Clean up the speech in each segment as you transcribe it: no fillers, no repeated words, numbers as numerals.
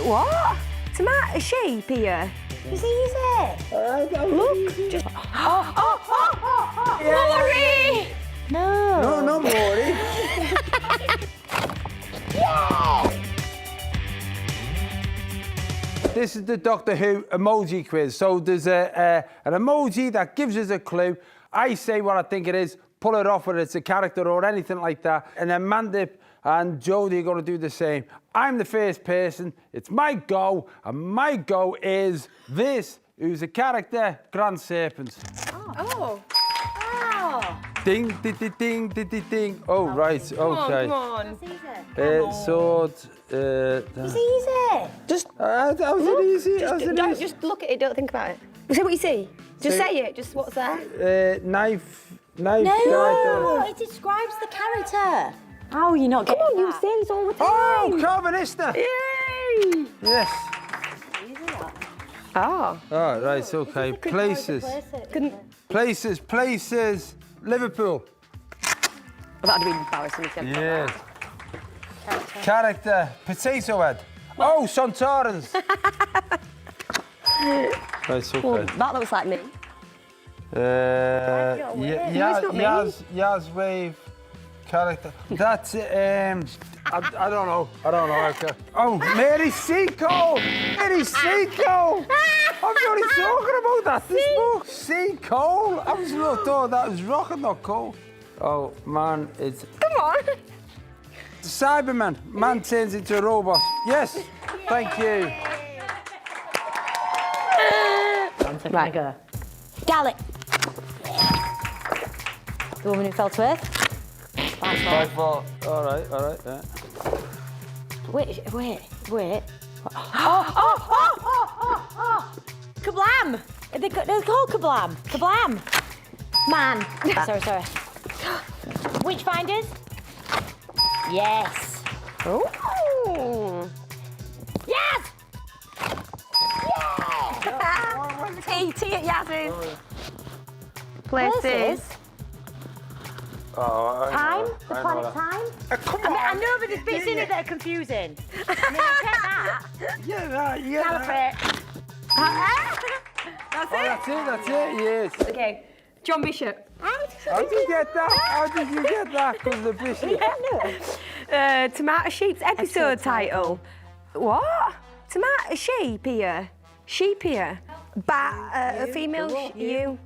What? Tomato sheep here. It's easy. Look. Just... Maury! No. No, not Maury. Yeah! This is the Doctor Who emoji quiz. So there's an emoji that gives us a clue. I say what I think it is, pull it off whether it's a character or anything like that. And then Mandip and Jodie are going to do the same. I'm the first person. It's my go. And my go is this, who's a character, Grand Serpent. Oh. Wow. Ding, ding, ding, ding, ding, ding, ding. Oh, right, okay. Come on. It's easy. Sword. It's easy. Just That was it easy. just look at it, don't think about it. Say what you see. Just say it, just what's there? Knife. No, it describes the character. Oh, you're not getting Come on, you that. say this all the time. Oh, Carvanista. Yay! Yes. Oh. Oh, right, okay. Places. Places. Liverpool. That'd be embarrassing if you hadn't got Yes. Character. Potato head. Oh, Santorans. Right, okay. Well, that looks like me. Yaz wave. Character. That's I don't know. Okay. Oh, Mary Seacole. Mary Seacole. I'm only talking about that. This book. Seacole. I was thought that was rock and not coal. Oh man, it's Come on. Cyberman. Man turns into a robot. Yes. Thank you. Right. Gallic. The woman who fell to earth. By far. All right. Yeah. Wait. Oh! Kablam! They're called Kablam. Kablam. Man. Sorry. Witchfinders? Yes. Ooh. Yes! Tea at Yaz's. Places. Oh, Time? The planet Time? Come on. I know, but there's bits in it that are confusing. I mean, I get that. Yeah. Calibrate. That's it? That's it, yes. Okay. John Bishop. How did you get that? Because of the bishop. Tomato Sheep's episode title. What? Tomato sheep here. Sheep here. A female you.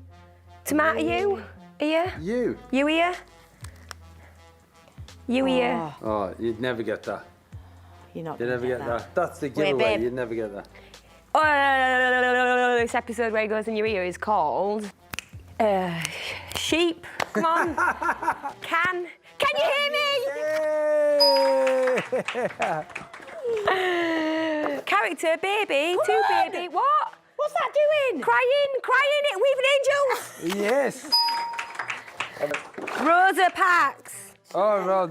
Tomato you here. You. You here. You here. Oh, you'd never get that. You'd never get that. That's the giveaway. babe. You'd never get that. Oh, this episode where it goes in your ear is called Sheep. Come on. Can you hear me? Character, baby, two baby. What? What's that doing? Crying it, weaving angels. Yes. Rosa Parks. Oh, well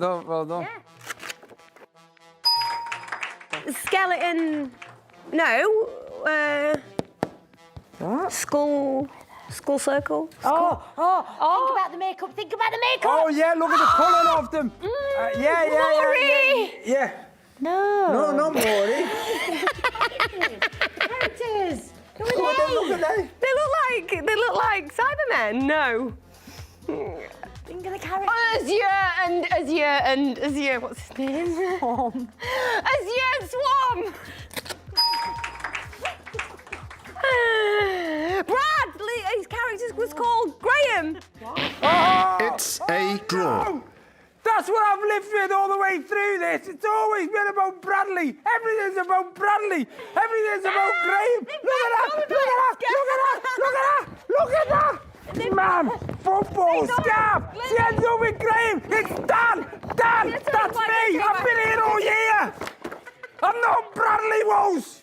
done. Skeleton. No. What? Skull circle. Think about the makeup. Oh, yeah, look at the colouring of them. Yeah. No. No, not Maury. Characters. Look at that. They look like Cybermen. No. Think of the character. Azure. What's his name? Swarm. Azure Swarm. Brad. His character was called Graham. Oh, It's a draw. no. That's what I've lived with all the way through this. It's always been about Bradley. Everything's about Bradley. Everything's about Graham. Look at that. Man, football, scarf. She ends up with Graham. It's Dan. That's me. I've been here all year. I'm not Bradley Rose.